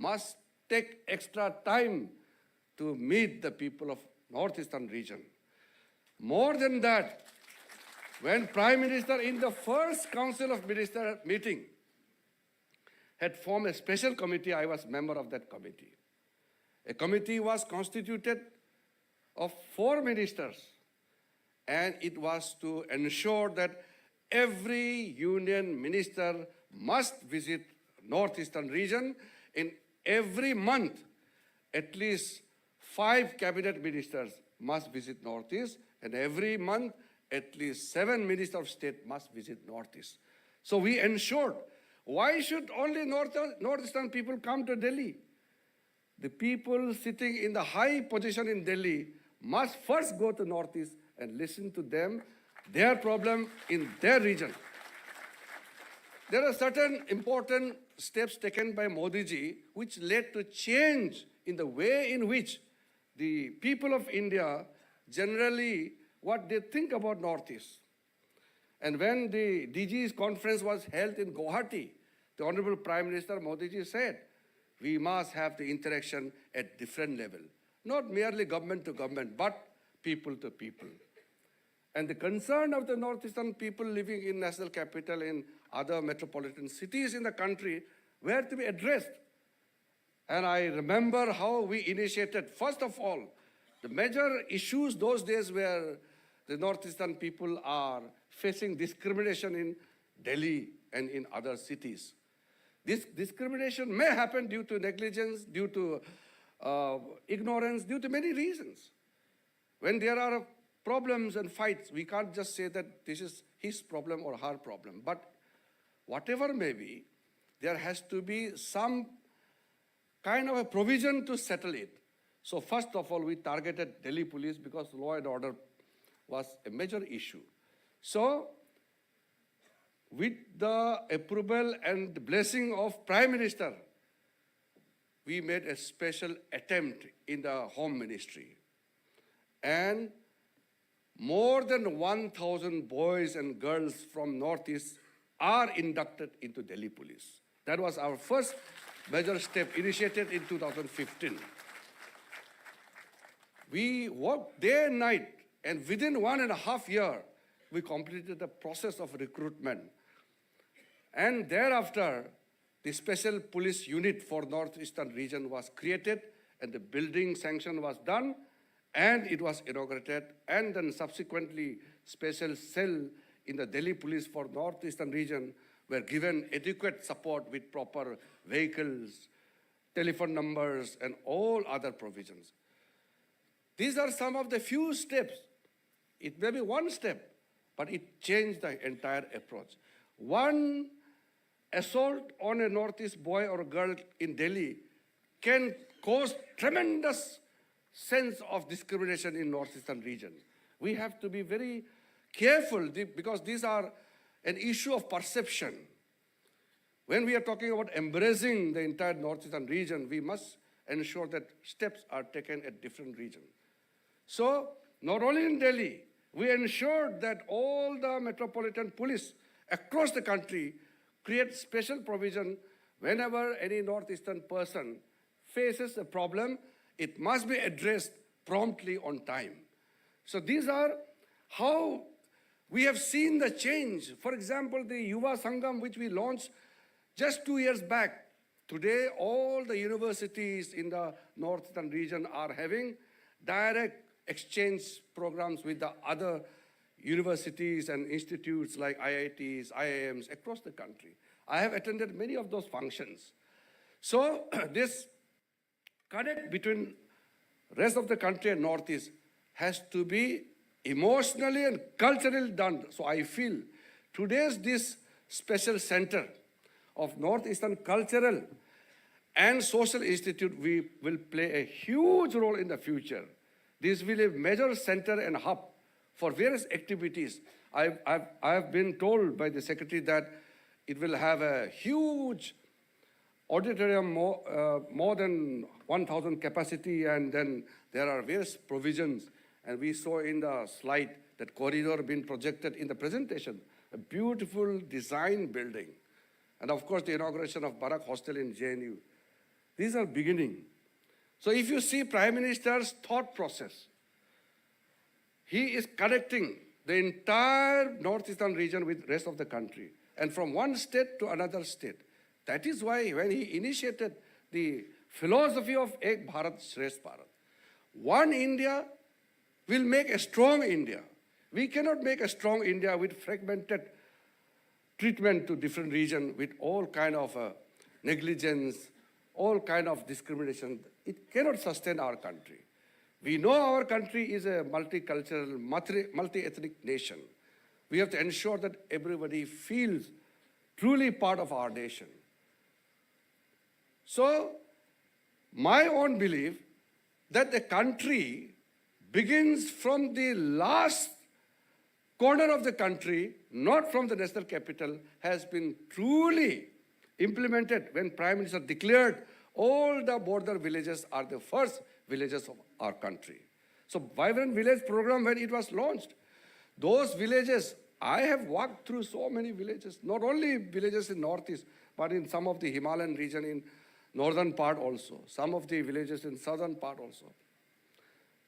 must take extra time to meet the people of Northeastern region. More than that, when Prime Minister in the first Council of Ministers meeting had formed a special committee, I was member of that committee. A committee was constituted of 4 ministers, and it was to ensure that every union minister must visit Northeastern region in every month. At least 5 cabinet ministers must visit Northeast, and every month at least 7 ministers of state must visit Northeast. So we ensured, why should only Northeastern people come to Delhi? The people sitting in the high position in Delhi must first go to Northeast and listen to them, their problem in their region. There are certain important steps taken by Modi ji which led to change in the way in which the people of India generally what they think about Northeast. And when the DG's conference was held in Guwahati, the Honorable Prime Minister Modi ji said, we must have the interaction at different level, not merely government to government, but people to people. And the concern of the Northeastern people living in national capital in other metropolitan cities in the country were to be addressed. And I remember how we initiated, first of all, the major issues those days were the Northeastern people are facing discrimination in Delhi and in other cities. This discrimination may happen due to negligence, due to ignorance, due to many reasons. When there are problems and fights, we can't just say that this is his problem or her problem. But whatever may be, there has to be some kind of a provision to settle it. So first of all, we targeted Delhi police because law and order was a major issue. So with the approval and blessing of Prime Minister, we made a special attempt in the Home Ministry. And more than 1,000 boys and girls from Northeast are inducted into Delhi Police. That was our first major step initiated in 2015. We worked day and night, and within 1.5 years, we completed the process of recruitment. And thereafter, the special police unit for Northeastern region was created, and the building sanction was done, and it was inaugurated, and then subsequently special cell in the Delhi police for Northeastern region were given adequate support with proper vehicles, telephone numbers, and all other provisions. These are some of the few steps. It may be one step, but it changed the entire approach. One assault on a Northeast boy or girl in Delhi can cause tremendous sense of discrimination in Northeastern region. We have to be very careful because these are an issue of perception. When we are talking about embracing the entire Northeastern region, we must ensure that steps are taken at different regions. So, not only in Delhi, we ensured that all the metropolitan police across the country create special provision whenever any Northeastern person faces a problem, it must be addressed promptly on time. So these are how we have seen the change. For example, the Yuva Sangam, which we launched just 2 years back. Today, all the universities in the Northeastern region are having direct exchange programs with the other universities and institutes like IITs, IIMs across the country. I have attended many of those functions. So this connect between rest of the country and Northeast has to be emotionally and culturally done. So I feel today's this special center of Northeastern Cultural and Social Institute will play a huge role in the future. This will be a major center and hub for various activities. I have been told by the Secretary that it will have a huge auditorium, more than 1,000 capacity, and then there are various provisions. And we saw in the slide that corridor being projected in the presentation, a beautiful design building. And of course, the inauguration of Barak Hostel in JNU. These are beginning. So if you see Prime Minister's thought process, he is connecting the entire northeastern region with rest of the country and from one state to another state. That is why when he initiated the philosophy of Ek Bharat Shresth Bharat, one India will make a strong India. We cannot make a strong India with fragmented treatment to different regions with all kind of negligence, all kind of discrimination. It cannot sustain our country. We know our country is a multicultural, multi-ethnic nation. We have to ensure that everybody feels truly part of our nation. So, my own belief that the country begins from the last corner of the country, not from the national capital, has been truly implemented when Prime Minister declared all the border villages are the first villages of our country. So Vibrant Village program, when it was launched, those villages, I have walked through so many villages, not only villages in Northeast, but in some of the Himalayan region in northern part also, some of the villages in southern part also.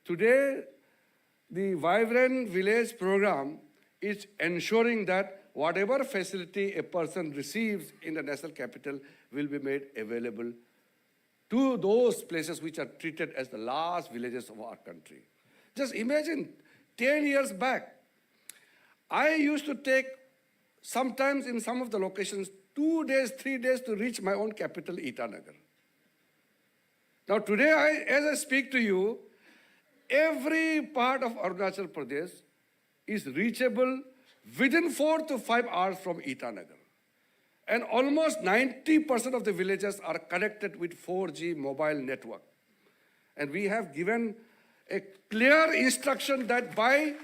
Today, the Vibrant Village program is ensuring that whatever facility a person receives in the national capital will be made available to those places which are treated as the last villages of our country. Just imagine, 10 years back, I used to take, sometimes in some of the locations, 2 days, 3 days to reach my own capital, Itanagar. Now today, as I speak to you, every part of Arunachal Pradesh is reachable within 4 to 5 hours from Itanagar. And almost 90% of the villages are connected with 4G mobile network. And we have given a clear instruction that by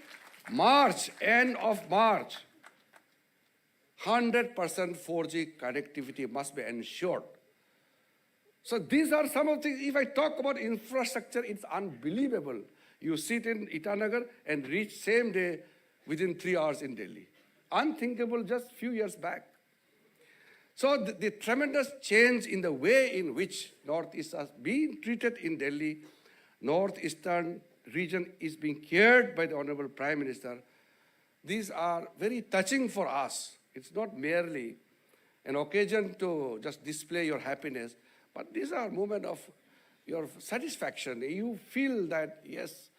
March, end of March, 100% 4G connectivity must be ensured. So these are some of the, if I talk about infrastructure, it's unbelievable. You sit in Itanagar and reach same day within 3 hours in Delhi. Unthinkable just few years back. So the tremendous change in the way in which Northeast is being treated in Delhi, Northeastern region is being cared by the Honorable Prime Minister. These are very touching for us. It's not merely an occasion to just display your happiness, but these are moments of your satisfaction. You feel that, yes,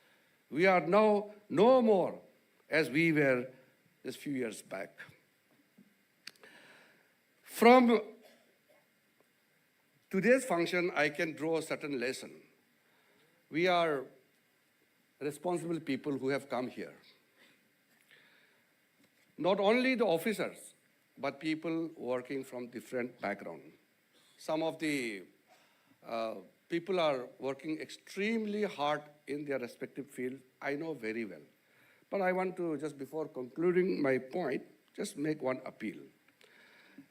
we are now no more as we were just few years back. From today's function, I can draw a certain lesson. We are responsible people who have come here. Not only the officers, but people working from different backgrounds. Some of the people are working extremely hard in their respective field. I know very well. But I want to, just before concluding my point, just make one appeal.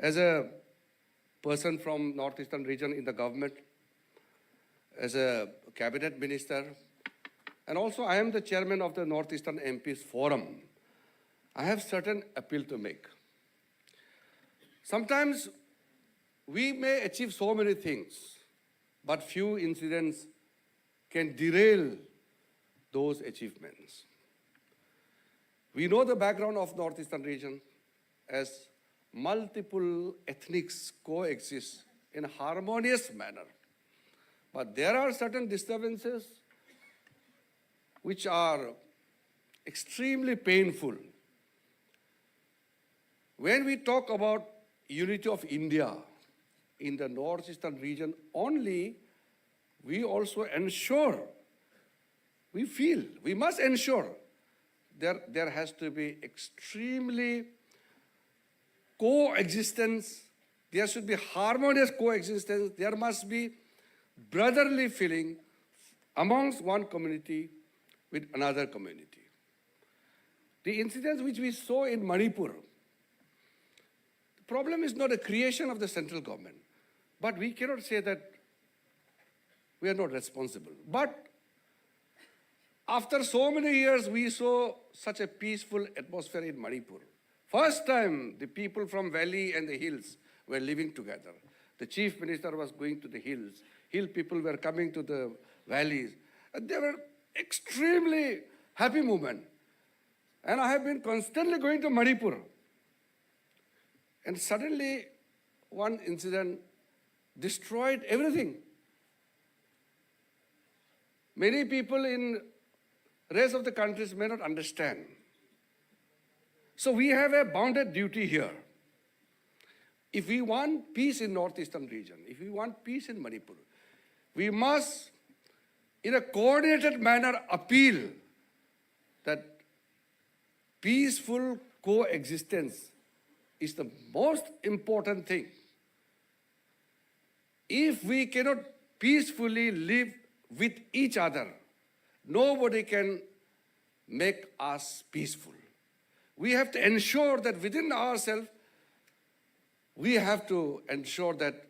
As a person from Northeastern region in the government, as a cabinet minister, and also I am the chairman of the Northeastern MPs Forum, I have certain appeal to make. Sometimes we may achieve so many things, but few incidents can derail those achievements. We know the background of Northeastern region as multiple ethnics coexist in a harmonious manner. But there are certain disturbances which are extremely painful. When we talk about unity of India in the Northeastern region only, we also ensure, we must ensure there has to be extremely coexistence. There should be harmonious coexistence. There must be brotherly feeling amongst one community with another community. The incidents which we saw in Manipur, the problem is not a creation of the central government, but we cannot say that we are not responsible. But after so many years, we saw such a peaceful atmosphere in Manipur. First time, the people from valley and the hills were living together. The chief minister was going to the hills. hill people were coming to the valleys. And they were extremely happy movement. And I have been constantly going to Manipur. And suddenly, one incident destroyed everything. Many people in rest of the countries may not understand. So we have a bounded duty here. If we want peace in northeastern region, if we want peace in Manipur, we must, in a coordinated manner, appeal that peaceful coexistence is the most important thing. If we cannot peacefully live with each other, nobody can make us peaceful. We have to ensure that within ourselves, we have to ensure that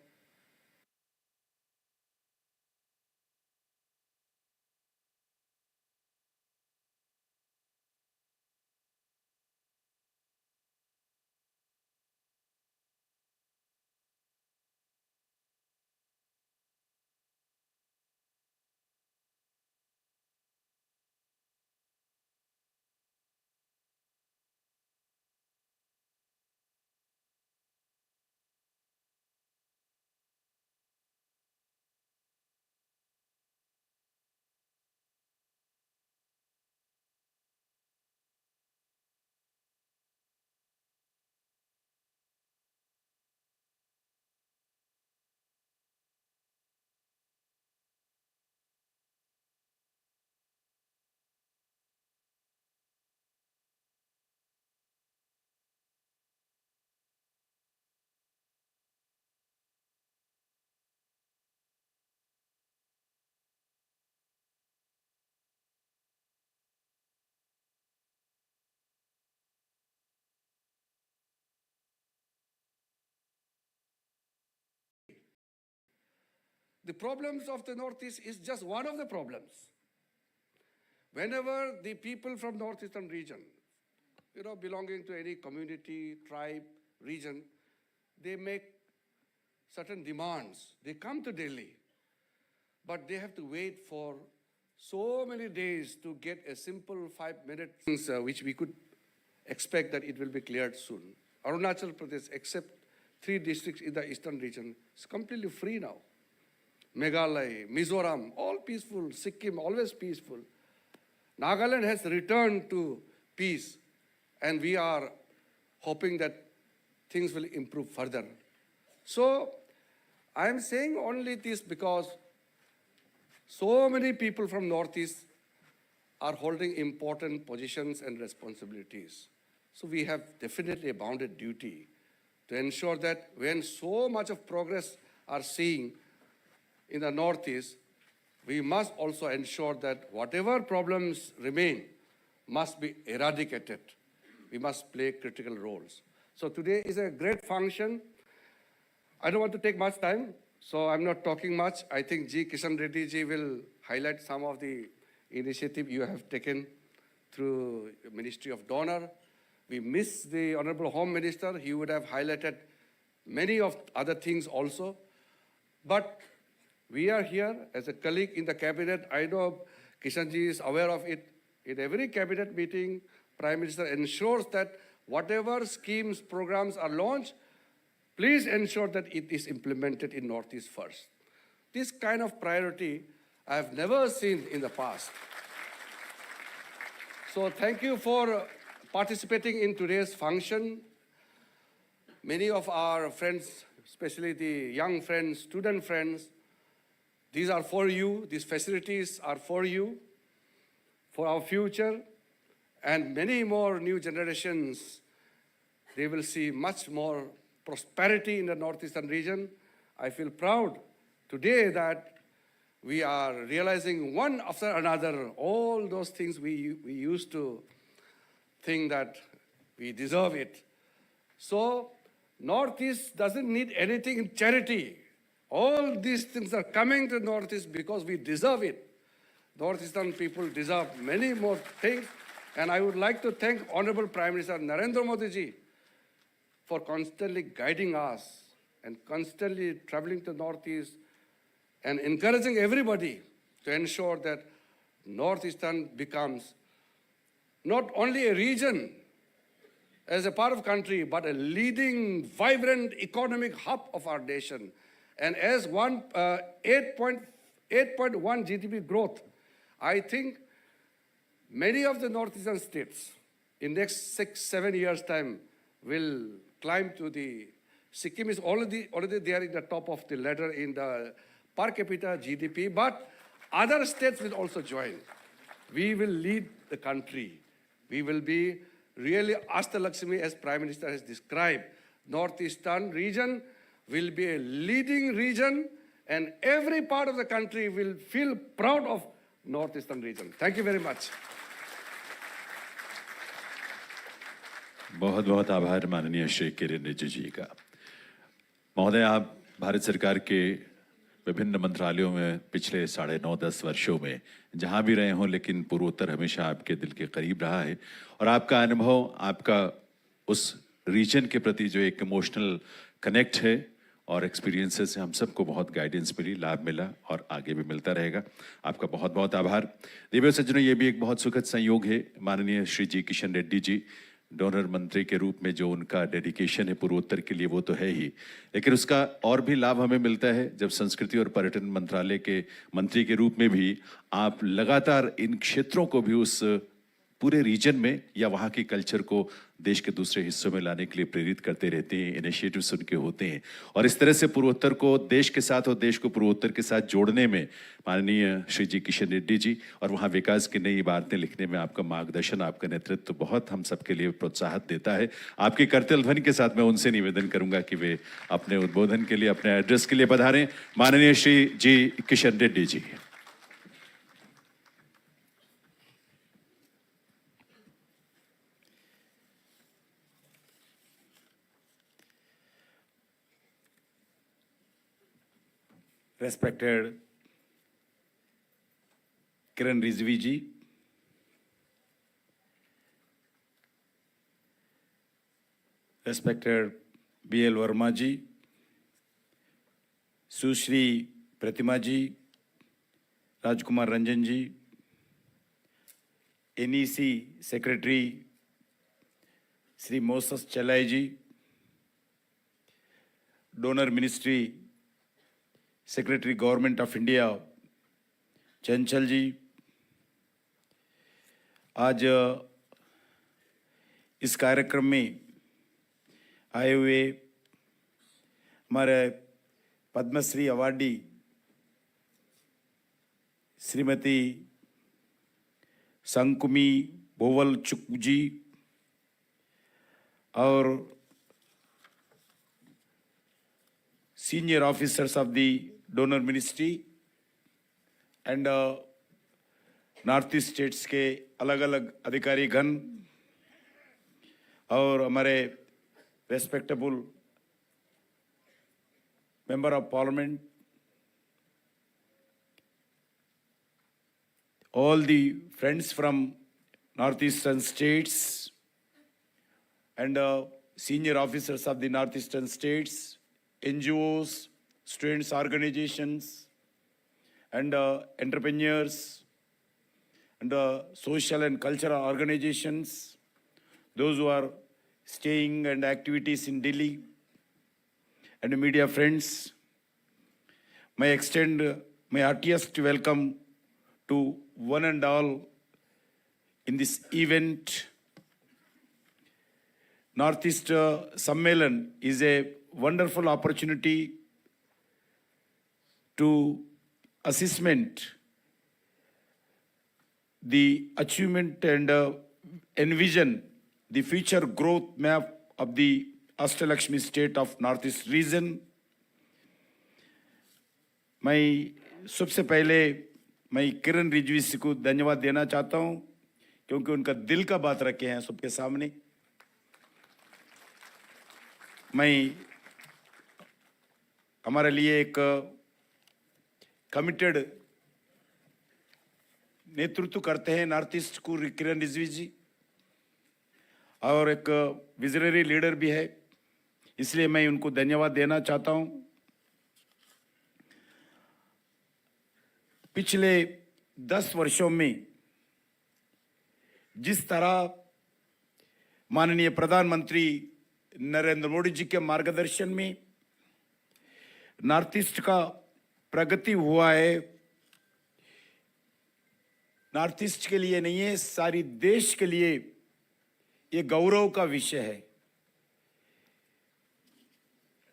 the problems of the Northeast is just one of the problems. Whenever the people from northeastern region, belonging to any community, tribe, region, they make certain demands. They come to Delhi, but they have to wait for so many days to get a simple 5 minute, which we could expect that it will be cleared soon. Arunachal Pradesh, except 3 districts in the eastern region, is completely free now. Meghalaya, Mizoram, all peaceful. Sikkim, always peaceful. Nagaland has returned to peace, and we are hoping that things will improve further. So, I am saying only this because so many people from Northeast are holding important positions and responsibilities. So we have definitely a bounded duty to ensure that when so much of progress are seeing in the Northeast, we must also ensure that whatever problems remain must be eradicated. We must play critical roles. So today is a great function. I don't want to take much time, so I'm not talking much. I think Kishan Reddy ji will highlight some of the initiative you have taken through Ministry of Donor. We miss the Honorable Home Minister. He would have highlighted many of other things also. But we are here as a colleague in the cabinet. I know Kishan ji is aware of it. In every cabinet meeting, Prime Minister ensures that whatever schemes, programs are launched, please ensure that it is implemented in Northeast first. This kind of priority I have never seen in the past. So thank you for participating in today's function. Many of our friends, especially the young friends, student friends, these are for you. These facilities are for you, for our future, and many more new generations. They will see much more prosperity in the northeastern region. I feel proud today that we are realizing one after another all those things we used to think that we deserve it. So Northeast doesn't need anything in charity. All these things are coming to Northeast because we deserve it. Northeastern people deserve many more things. And I would like to thank Honorable Prime Minister Narendra Modi ji for constantly guiding us and constantly traveling to Northeast, and encouraging everybody to ensure that Northeastern becomes not only a region as a part of country, but a leading, vibrant economic hub of our nation. And as 8.1 GDP growth, I think many of the Northeastern states in next 6-7 years' time will climb to the, Sikkim is already there in the top of the ladder in the per capita GDP, but other states will also join. We will lead the country. We will be really Ashtalakshmi, as Prime Minister has described. Northeastern region will be a leading region, and every part of the country will feel proud of Northeastern region. Thank you very much. बहुत बहुत आभार माननीय श्री किरण रिजिजू जी का। महोदय, आप भारत सरकार के विभिन्न मंत्रालयों में पिछले 9.5-10 वर्षों में जहां भी रहे हों, लेकिन पूर्वोत्तर हमेशा आपके दिल के करीब रहा है और आपका अनुभव, आपका उस रीजन के प्रति जो एक इमोशनल कनेक्ट है और एक्सपीरियंसेस से हम सबको बहुत गाइडेंस मिली, लाभ मिला और आगे भी मिलता रहेगा। आपका बहुत बहुत आभार। देवियों सज्जनों, ये भी एक बहुत सुखद संयोग है। माननीय श्री जी किशन रेड्डी जी डोनर मंत्री के रूप में जो उनका डेडिकेशन है पूर्वोत्तर के लिए, वो तो है ही, लेकिन उसका और भी लाभ हमें मिलता है जब संस्कृति और पर्यटन मंत्रालय के मंत्री के रूप में भी आप लगातार इन क्षेत्रों को भी उस पूरे रीजन में या वहाँ की कल्चर को देश के दूसरे हिस्सों में लाने के लिए प्रेरित करते रहते हैं, इनिशिएटिव्स उनके होते हैं और इस तरह से पूर्वोत्तर को देश के साथ और देश को पूर्वोत्तर के साथ जोड़ने में माननीय श्री जी किशन रेड्डी जी और वहाँ विकास की नई इबारतें लिखने में आपका मार्गदर्शन, आपका नेतृत्व बहुत हम सबके लिए प्रोत्साहन देता है। आपके करतल ध्वनि के साथ मैं उनसे निवेदन करूंगा कि वे अपने उद्बोधन के लिए, अपने एड्रेस के लिए पधारें। माननीय श्री जी Kishan Reddy ji. Respected Kiran Reddy ji, respected B.L. Verma ji, Sushri Pratima ji, Rajkumar Ranjan ji, NEC Secretary Sri Moses Chalai ji, Donor Ministry secretary government of India Chanchal ji, आज इस कार्यक्रम में आए हुए हमारे पद्मश्री अवार्डी श्रीमती संकुमी बोवल चुक जी और senior officers of the donor ministry and north east states के अलग अलग अधिकारी गण और हमारे respectable member of parliament, all the friends from northeastern states and senior officers of the northeastern states, NGOs, students organizations, and entrepreneurs, and social and cultural organizations, those who are staying and activities in Delhi, and media friends, may extend my heartiest welcome to one and all in this event. Northeast Sammelan is a wonderful opportunity to assessment the achievement and envision the future growth map of the Ashtalakshmi state of Northeast region. मैं सबसे पहले मैं किरण रिजवी जी को धन्यवाद देना चाहता हूं क्योंकि उनका दिल का बात रखे हैं सबके सामने। मैं हमारे लिए एक कमिटेड नेतृत्व करते हैं नॉर्थ ईस्ट को किरण रिजवी जी और एक विजनरी लीडर भी है, इसलिए मैं उनको धन्यवाद देना चाहता हूं। पिछले 10 वर्षों में जिस तरह माननीय प्रधानमंत्री नरेंद्र मोदी जी के मार्गदर्शन में नॉर्थ ईस्ट का प्रगति हुआ है, नॉर्थ ईस्ट के लिए नहीं है, सारी देश के लिए ये गौरव का विषय है।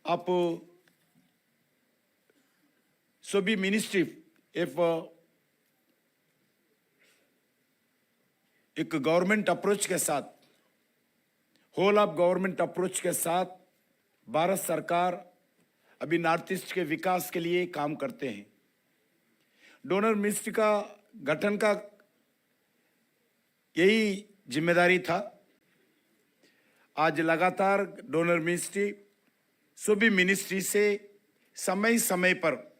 आप सभी मिनिस्ट्री एक गवर्नमेंट अप्रोच के साथ, होल ऑफ गवर्नमेंट अप्रोच के साथ भारत सरकार अभी नॉर्थ ईस्ट के विकास के लिए काम करते हैं। डोनर मिनिस्ट्री का गठन का यही जिम्मेदारी था। आज लगातार डोनर मिनिस्ट्री सभी मिनिस्ट्री से समय समय पर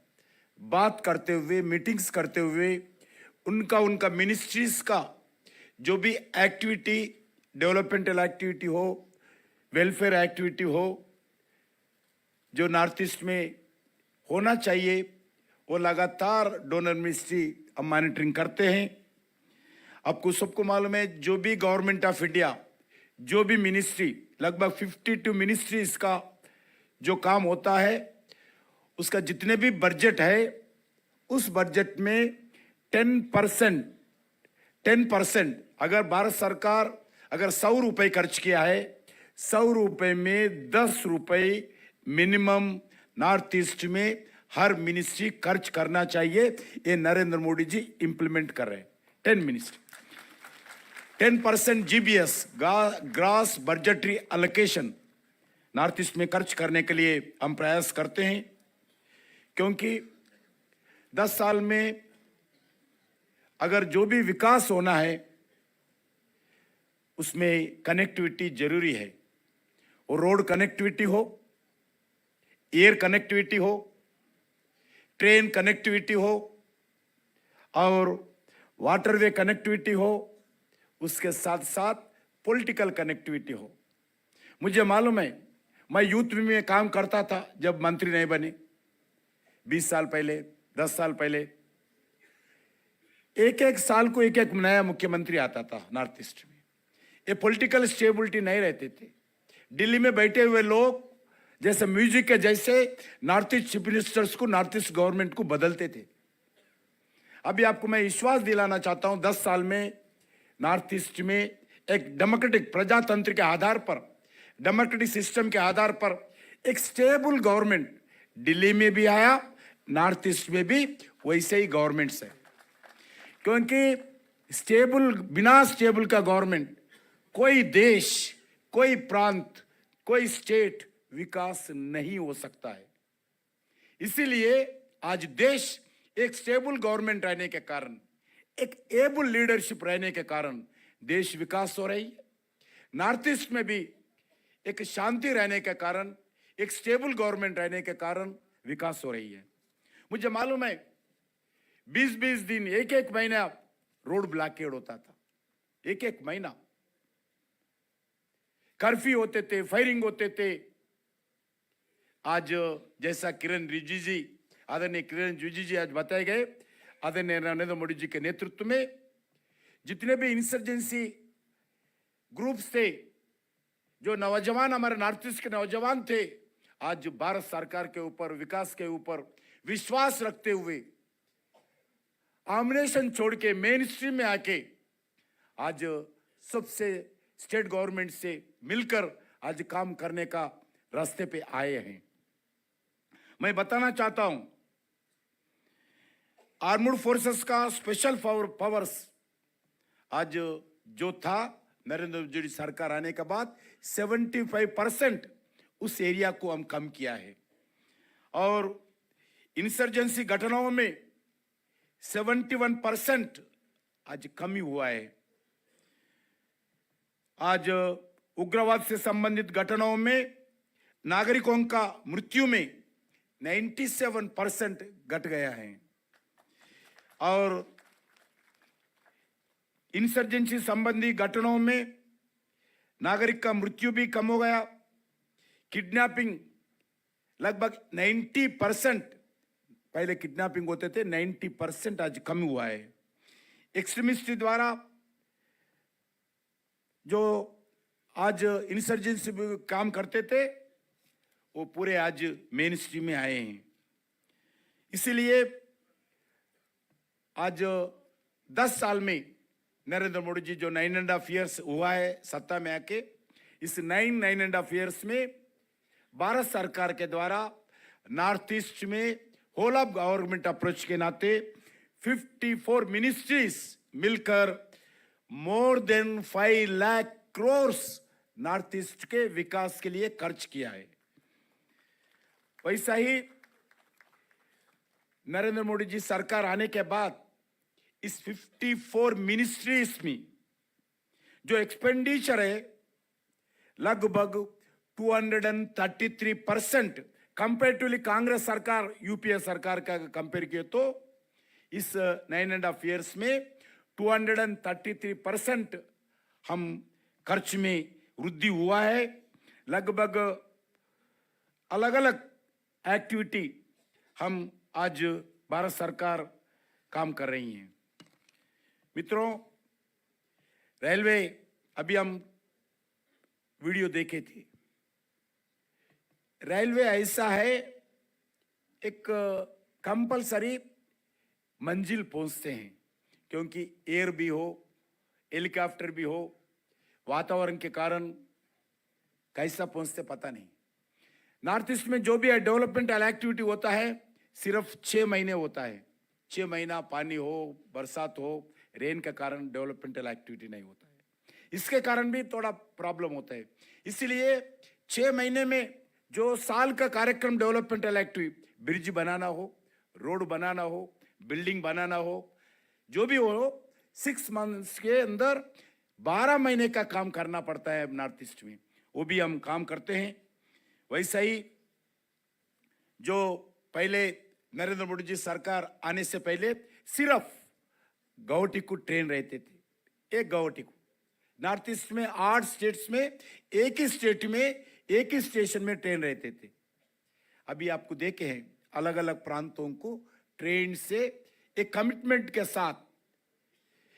बात करते हुए, मीटिंग्स करते हुए उनका मिनिस्ट्रीज का जो भी एक्टिविटी, डेवलपमेंटल एक्टिविटी हो, वेलफेयर एक्टिविटी हो, जो नॉर्थ ईस्ट में होना चाहिए, वो लगातार डोनर मिनिस्ट्री अब मॉनिटरिंग करते हैं। आपको सबको मालूम है, जो भी गवर्नमेंट ऑफ इंडिया, जो भी मिनिस्ट्री, लगभग 52 मिनिस्ट्रीज का जो काम होता है, उसका जितने भी बजट है, उस बजट में 10% अगर भारत सरकार अगर 100 रुपए खर्च किया है, 100 रुपए में 10 रुपए मिनिमम नॉर्थ ईस्ट में हर मिनिस्ट्री खर्च करना चाहिए। ये नरेंद्र मोदी जी इंप्लीमेंट कर रहे हैं। 10% GBS, grass budgetary allocation, north east में खर्च करने के लिए हम प्रयास करते हैं, क्योंकि 10 साल में अगर जो भी विकास होना है उसमें कनेक्टिविटी जरूरी है। वो रोड कनेक्टिविटी हो, एयर कनेक्टिविटी हो, ट्रेन कनेक्टिविटी हो और वाटरवे कनेक्टिविटी हो, उसके साथ साथ पॉलिटिकल कनेक्टिविटी हो। मुझे मालूम है, मैं यूथ में काम करता था जब मंत्री नहीं बने, 20 साल पहले, 10 साल पहले। एक साल को एक नया मुख्यमंत्री आता था नॉर्थ ईस्ट में। ये पॉलिटिकल स्टेबिलिटी नहीं रहते थे। दिल्ली में बैठे हुए लोग जैसे म्यूजिक के जैसे नॉर्थ ईस्ट चीफ मिनिस्टर्स को, नॉर्थ ईस्ट गवर्नमेंट को बदलते थे। अभी आपको मैं विश्वास दिलाना चाहता हूं, 10 साल में नॉर्थ ईस्ट में एक डेमोक्रेटिक प्रजातंत्र के आधार पर, डेमोक्रेटिक सिस्टम के आधार पर एक स्टेबल गवर्नमेंट दिल्ली में भी आया, नॉर्थ ईस्ट में भी वैसे ही गवर्नमेंट्स है। क्योंकि स्टेबल, बिना स्टेबल का गवर्नमेंट कोई देश, कोई प्रांत, कोई स्टेट विकास नहीं हो सकता है। इसीलिए आज देश एक स्टेबल गवर्नमेंट रहने के कारण, एक एबल लीडरशिप रहने के कारण देश विकास हो रही है। नॉर्थ ईस्ट में भी एक शांति रहने के कारण, एक स्टेबल गवर्नमेंट रहने के कारण विकास हो रही है। मुझे मालूम है 20-20 दिन, एक महीना रोड ब्लॉकेड होता था, एक महीना कर्फ्यू होते थे, फायरिंग होते थे। आज जैसा किरण रिजिजू जी, आदरणीय किरण रिजिजू जी आज बताए गए, आदरणीय नरेंद्र मोदी जी के नेतृत्व में जितने भी इंसर्जेंसी ग्रुप्स थे, जो नौजवान, हमारे नॉर्थ ईस्ट के नौजवान थे, आज भारत सरकार के ऊपर, विकास के ऊपर विश्वास रखते हुए आमनेशन छोड़ के मेन स्ट्रीम में आके आज सबसे स्टेट गवर्नमेंट से मिलकर आज काम करने का रास्ते पे आए हैं। मैं बताना चाहता हूं, आर्मड फोर्सेस का स्पेशल पावर्स आज जो था नरेंद्र मोदी सरकार आने के बाद 75% उस एरिया को हम कम किया है। और इंसर्जेंसी घटनाओं में 71% आज कमी हुआ है। आज उग्रवाद से संबंधित घटनाओं में नागरिकों का मृत्यु में 97% घट गया है। और इंसर्जेंसी संबंधी घटनाओं में नागरिक का मृत्यु भी कम हो गया। किडनैपिंग लगभग 90% पहले किडनैपिंग होते थे 90% आज कम हुआ है। एक्सट्रीमिस्ट द्वारा जो आज इंसर्जेंसी काम करते थे वो पूरे आज मेन स्ट्रीम में आए हैं। इसीलिए आज 10 साल में नरेंद्र मोदी जी जो 9.5 years हुआ है सत्ता में आके, इस 9.5 years में भारत सरकार के द्वारा नॉर्थ ईस्ट में होल ऑफ गवर्नमेंट अप्रोच के नाते 54 मिनिस्ट्रीज मिलकर more than 5 lakh crore north east के विकास के लिए खर्च किया है। वैसा ही नरेंद्र मोदी जी सरकार आने के बाद इस 54 मिनिस्ट्रीज में जो एक्सपेंडिचर है लगभग 233% कंपेरेटिवली कांग्रेस सरकार यूपीए सरकार का कंपेयर किए तो इस 9.5 years में 233% हम खर्च में वृद्धि हुआ है। लगभग अलग अलग एक्टिविटी हम आज भारत सरकार काम कर रही है। मित्रों, रेलवे अभी हम वीडियो देखे थे। रेलवे ऐसा है एक कंपलसरी मंजिल पहुंचते हैं, क्योंकि एयर भी हो हेलीकॉप्टर भी हो, वातावरण के कारण कैसा पहुंचते पता नहीं। नॉर्थ ईस्ट में जो भी है डेवलपमेंटल एक्टिविटी होता है सिर्फ 6 महीने होता है। 6 महीना पानी हो, बरसात हो, रेन के कारण डेवलपमेंटल एक्टिविटी नहीं होता है। इसके कारण भी थोड़ा प्रॉब्लम होता है। इसीलिए 6 महीने में जो साल का कार्यक्रम डेवलपमेंटल एक्टिविटी, ब्रिज बनाना हो, रोड बनाना हो, बिल्डिंग बनाना हो, जो भी हो 6 months के अंदर 12 महीने का काम करना पड़ता है नॉर्थ ईस्ट में। वो भी हम काम करते हैं। वैसा ही जो पहले नरेंद्र मोदी जी सरकार आने से पहले सिर्फ गौटिकु ट्रेन रहते थे, एक गौटिकु। नॉर्थ ईस्ट में 8 स्टेट्स में एक ही स्टेट में एक ही स्टेशन में ट्रेन रहते थे। अभी आपको देखे हैं अलग अलग प्रांतों को ट्रेन से एक कमिटमेंट के साथ,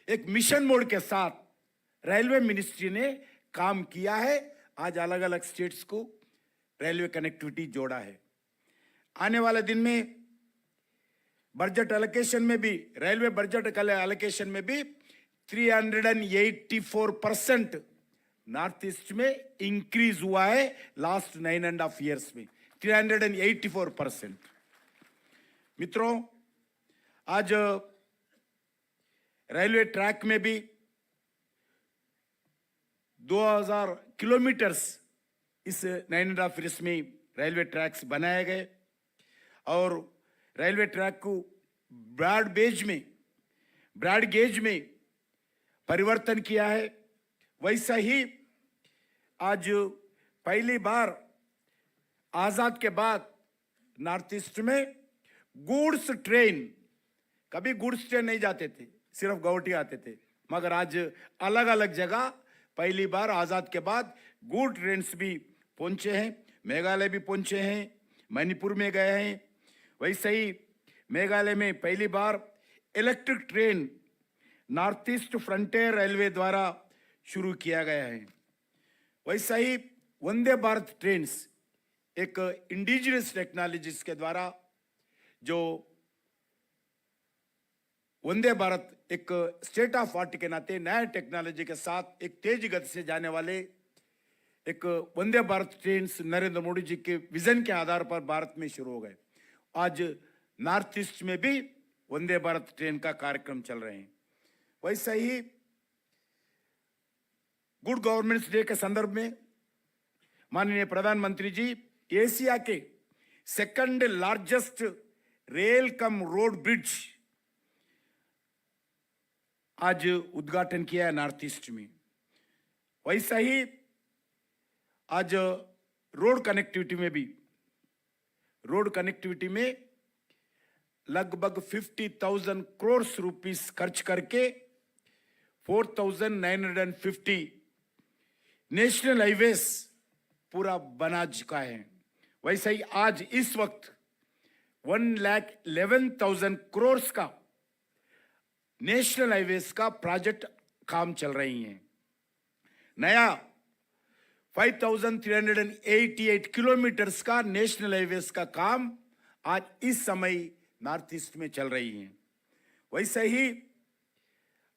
एक मिशन मोड के साथ रेलवे मिनिस्ट्री ने काम किया है। आज अलग अलग स्टेट्स को रेलवे कनेक्टिविटी जोड़ा है। आने वाले दिन में बजट एलोकेशन में भी, रेलवे बजट एलोकेशन में भी 384% नॉर्थ ईस्ट में इंक्रीज हुआ है लास्ट 9.5 years में, 384%। मित्रों, आज रेलवे ट्रैक में भी 2000 किलोमीटर्स इस 9.5 years में रेलवे ट्रैक्स बनाए गए और रेलवे ट्रैक को ब्रॉड गेज में परिवर्तन किया है। वैसा ही आज पहली बार आजाद के बाद नॉर्थ ईस्ट में गुड्स ट्रेन, कभी गुड्स ट्रेन नहीं जाते थे, सिर्फ गौटी आते थे, मगर आज अलग अलग जगह पहली बार आजाद के बाद गुड ट्रेन्स भी पहुंचे हैं। मेघालय भी पहुंचे हैं, मणिपुर में गए हैं। वैसे ही मेघालय में पहली बार electric train north east frontier railway द्वारा शुरू किया गया है। वैसा ही वंदे भारत ट्रेन्स एक इंडिजिनस टेक्नोलॉजीज के द्वारा, जो वंदे भारत एक स्टेट ऑफ आर्ट के नाते नया टेक्नोलॉजी के साथ एक तेज गति से जाने वाले एक वंदे भारत ट्रेन्स नरेंद्र मोदी जी के विजन के आधार पर भारत में शुरू हो गए। आज नॉर्थ ईस्ट में भी वंदे भारत ट्रेन का कार्यक्रम चल रहे हैं। वैसा ही गुड गवर्नेंस डे के संदर्भ में माननीय प्रधानमंत्री जी एशिया के second largest rail cum road bridge आज उद्घाटन किया है नॉर्थ ईस्ट में। वैसा ही आज रोड कनेक्टिविटी में लगभग 50,000 करोड़ रुपीस खर्च करके 4,950 नेशनल हाईवेज पूरा बना चुका है। वैसे ही आज इस वक्त 1,11,000 करोड़ का नेशनल हाईवेज का प्रोजेक्ट काम चल रही है। नया 5,388 किलोमीटर्स का नेशनल हाईवेज का काम आज इस समय नॉर्थ ईस्ट में चल रही है। वैसे ही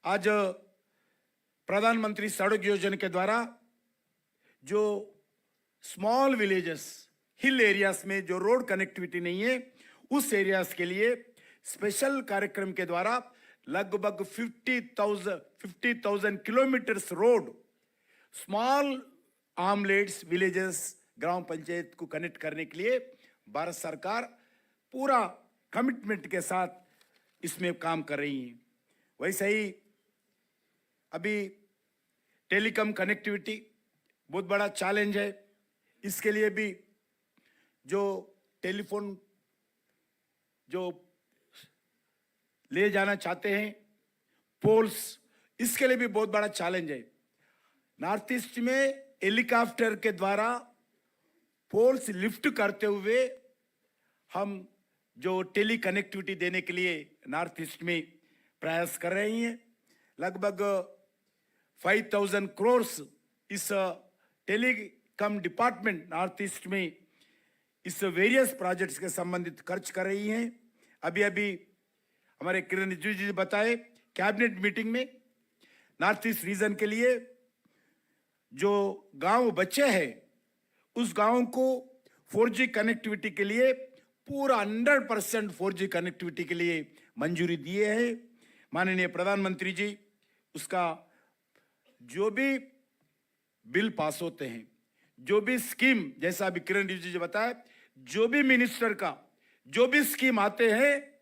आज प्रधानमंत्री सड़क योजना के द्वारा जो स्मॉल विलेजेस हिल एरियाज में जो रोड कनेक्टिविटी नहीं है उस एरियाज के लिए स्पेशल कार्यक्रम के द्वारा लगभग 50,000 किलोमीटर्स रोड स्मॉल आमलेट्स विलेजेस ग्राम पंचायत को कनेक्ट करने के लिए भारत सरकार पूरा कमिटमेंट के साथ इसमें काम कर रही है। वैसे ही अभी टेलीकॉम कनेक्टिविटी बहुत बड़ा चैलेंज है। इसके लिए भी जो टेलीफोन जो ले जाना चाहते हैं पोल्स, इसके लिए भी बहुत बड़ा चैलेंज है। नॉर्थ ईस्ट में हेलीकॉप्टर के द्वारा पोल्स लिफ्ट करते हुए हम जो टेली कनेक्टिविटी देने के लिए नॉर्थ ईस्ट में प्रयास कर रही हैं। लगभग 5,000 करोड़ इस टेलीकॉम डिपार्टमेंट नॉर्थ ईस्ट में इस वेरियस प्रोजेक्ट्स के संबंधित खर्च कर रही हैं। अभी हमारे किरण रिजिजू जी बताए कैबिनेट मीटिंग में नॉर्थ ईस्ट रीजन के लिए जो गांव बचे हैं उस गांव को 4G कनेक्टिविटी के लिए पूरा 100% 4G कनेक्टिविटी के लिए मंजूरी दिए हैं। माननीय प्रधानमंत्री जी उसका जो भी बिल पास होते हैं, जो भी स्कीम, जैसा अभी किरण रिजिजू जी बताया, जो भी मिनिस्टर का जो भी स्कीम आते हैं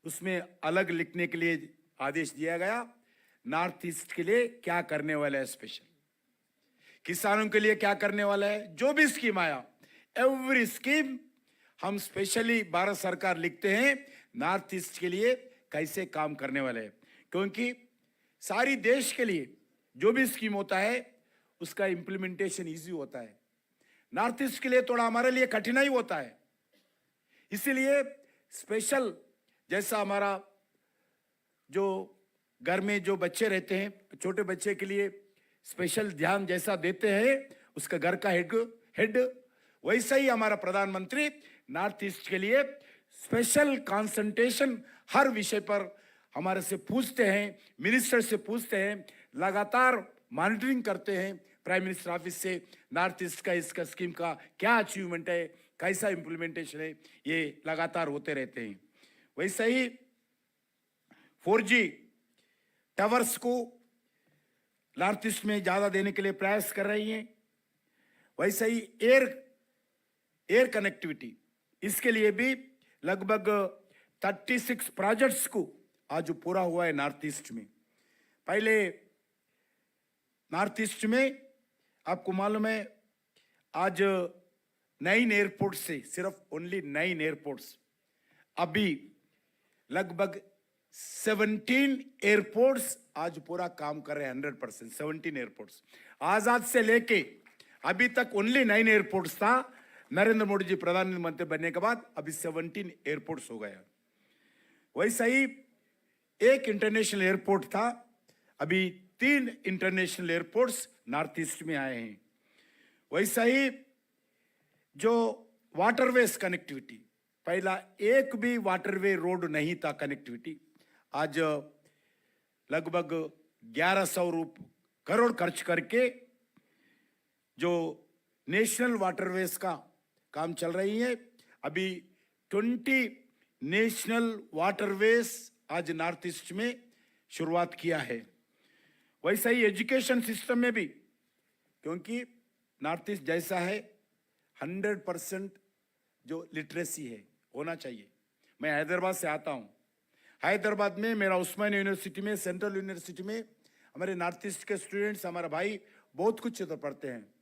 उसमें अलग लिखने के लिए आदेश दिया गया। नॉर्थ ईस्ट के लिए क्या करने वाला है, स्पेशल किसानों के लिए क्या करने वाला है, जो भी स्कीम आया एवरी स्कीम हम स्पेशली भारत सरकार लिखते हैं नॉर्थ ईस्ट के लिए कैसे काम करने वाले हैं। क्योंकि सारी देश के लिए जो भी स्कीम होता है उसका इंप्लीमेंटेशन इजी होता है। नॉर्थ ईस्ट के लिए थोड़ा हमारे लिए कठिनाई होता है। इसीलिए स्पेशल जैसा हमारा जो घर में जो बच्चे रहते हैं, छोटे बच्चे के लिए स्पेशल ध्यान जैसा देते हैं उसका घर का हेड वैसा ही हमारा प्रधानमंत्री नॉर्थ ईस्ट के लिए स्पेशल कंसंट्रेशन हर विषय पर हमारे से पूछते हैं, मिनिस्टर से पूछते हैं, लगातार मॉनिटरिंग करते हैं प्राइम मिनिस्टर ऑफिस से नॉर्थ ईस्ट का इसका स्कीम का क्या अचीवमेंट है, कैसा इंप्लीमेंटेशन है, ये लगातार होते रहते हैं। वैसे ही 4G टावर्स को नॉर्थ ईस्ट में ज्यादा देने के लिए प्रयास कर रही हैं। वैसे ही एयर कनेक्टिविटी, इसके लिए भी लगभग 36 प्रोजेक्ट्स को आज पूरा हुआ है नॉर्थ ईस्ट में। पहले नॉर्थ ईस्ट में आपको मालूम है आज 9 एयरपोर्ट से सिर्फ ओनली 9 एयरपोर्ट्स, अभी लगभग 17 एयरपोर्ट्स आज पूरा काम कर रहे हैं 100%। 17 एयरपोर्ट्स आजाद से लेके अभी तक ओनली 9 एयरपोर्ट्स था। नरेंद्र मोदी जी प्रधानमंत्री बनने के बाद अभी 17 एयरपोर्ट्स हो गया। वैसा ही एक इंटरनेशनल एयरपोर्ट था, अभी 3 इंटरनेशनल एयरपोर्ट्स नॉर्थ ईस्ट में आए हैं। वैसा ही जो वाटरवेज कनेक्टिविटी, पहला एक भी वाटरवे रोड नहीं था कनेक्टिविटी, आज लगभग 1100 करोड़ खर्च करके जो नेशनल वाटरवेज का काम चल रही है। अभी 20 नेशनल वाटरवेज आज नॉर्थ ईस्ट में शुरुआत किया है। वैसा ही एजुकेशन सिस्टम में भी, क्योंकि नॉर्थ ईस्ट जैसा है 100% जो लिटरेसी है होना चाहिए। मैं हैदराबाद से आता हूँ। हैदराबाद में मेरा उस्मानिया यूनिवर्सिटी में, सेंट्रल यूनिवर्सिटी में हमारे नॉर्थ ईस्ट के स्टूडेंट्स, हमारा भाई बहुत कुछ तो पढ़ते हैं।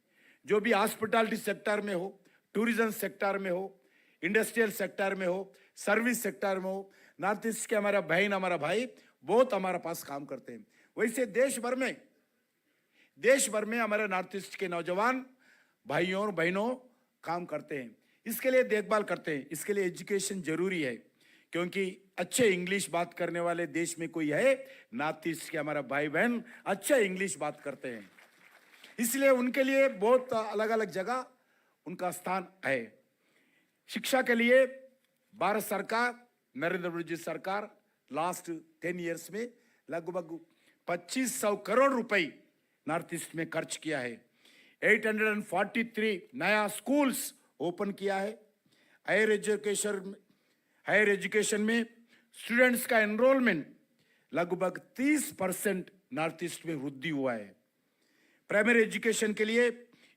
जो भी हॉस्पिटैलिटी सेक्टर में हो, टूरिज्म सेक्टर में हो, इंडस्ट्रियल सेक्टर में हो, सर्विस सेक्टर में हो, नॉर्थ ईस्ट के हमारा बहन, हमारा भाई बहुत हमारे पास काम करते हैं। वैसे देश भर में हमारे नॉर्थ ईस्ट के नौजवान भाइयों और बहनों काम करते हैं। इसके लिए देखभाल करते हैं। इसके लिए एजुकेशन जरूरी है, क्योंकि अच्छे इंग्लिश बात करने वाले देश में कोई है? नॉर्थ ईस्ट के हमारा भाई बहन अच्छा इंग्लिश बात करते हैं, इसलिए उनके लिए बहुत अलग अलग जगह उनका स्थान है। शिक्षा के लिए भारत सरकार, नरेंद्र मोदी जी सरकार लास्ट 10 इयर्स में लगभग 2500 करोड़ रुपए नॉर्थ ईस्ट में खर्च किया है। 843 नया स्कूल्स ओपन किया है। हायर एजुकेशन में स्टूडेंट्स का एनरोलमेंट लगभग 30% नॉर्थ ईस्ट में वृद्धि हुआ है। प्राइमरी एजुकेशन के लिए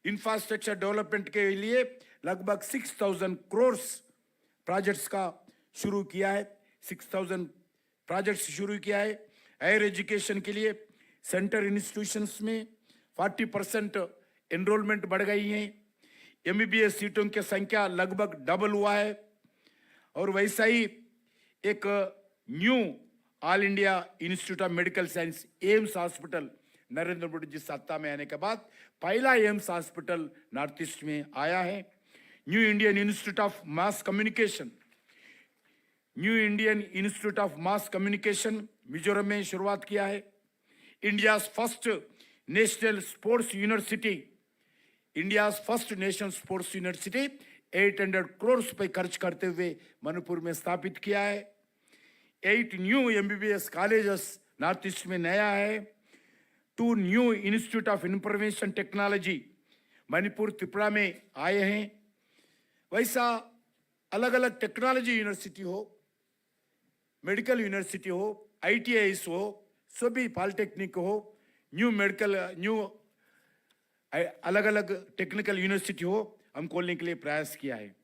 इंफ्रास्ट्रक्चर डेवलपमेंट के लिए लगभग 6000 करोड़ प्रोजेक्ट्स का शुरू किया है। 6000 प्रोजेक्ट्स शुरू किया है। हायर एजुकेशन के लिए सेंटर इंस्टीट्यूशंस में 40% एनरोलमेंट बढ़ गई है। एमबीबीएस सीटों की संख्या लगभग डबल हुआ है। और वैसा ही एक new all India institute of medical science AIIMS hospital Narendra Modi ji सत्ता में आने के बाद पहला एम्स हॉस्पिटल नॉर्थ ईस्ट में आया है। New Indian institute of mass communication, new Indian institute of mass communication Mizoram में शुरुआत किया है। India first national sports university, India first national sports university 800 crore रुपए खर्च करते हुए मणिपुर में स्थापित किया है। 8 new MBBS colleges north east में नया है। 2 new institute of information technology Manipur Tripura में आए हैं। वैसा अलग अलग टेक्नोलॉजी यूनिवर्सिटी हो, मेडिकल यूनिवर्सिटी हो, आईटीआईस हो, सभी पॉलिटेक्निक हो, न्यू अलग अलग टेक्निकल यूनिवर्सिटी हो, हम खोलने के लिए प्रयास किया है।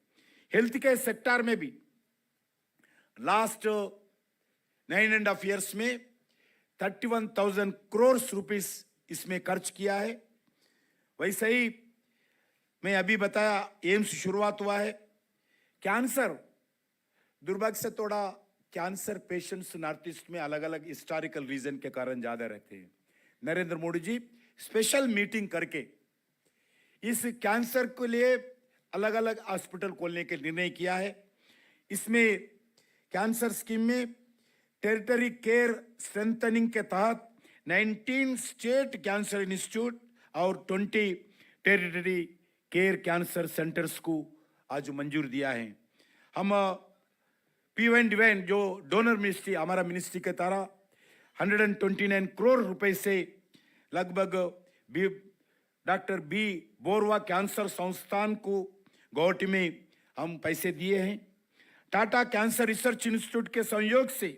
हेल्थ केयर सेक्टर में भी लास्ट 9.5 years में 31,000 करोड़ रुपीस इसमें खर्च किया है। वैसे ही मैं अभी बताया एम्स शुरुआत हुआ है। कैंसर, दुर्भाग्य से थोड़ा कैंसर पेशेंट्स नॉर्थ ईस्ट में अलग अलग हिस्टोरिकल रीजन के कारण ज्यादा रहते हैं। नरेंद्र मोदी जी स्पेशल मीटिंग करके इस कैंसर के लिए अलग अलग हॉस्पिटल खोलने के निर्णय किया है। इसमें कैंसर स्कीम में टेरिटरी केयर स्ट्रेंथनिंग के तहत 19 स्टेट कैंसर इंस्टीट्यूट और 20 टेरिटरी केयर कैंसर सेंटर्स को आज मंजूर दिया है। हम P1 जो डोनर मिनिस्ट्री हमारा मिनिस्ट्री के तारा 129 करोड़ रुपए से लगभग डॉक्टर बी बोरवा कैंसर संस्थान को गुवाहाटी में हम पैसे दिए हैं। टाटा कैंसर रिसर्च इंस्टीट्यूट के सहयोग से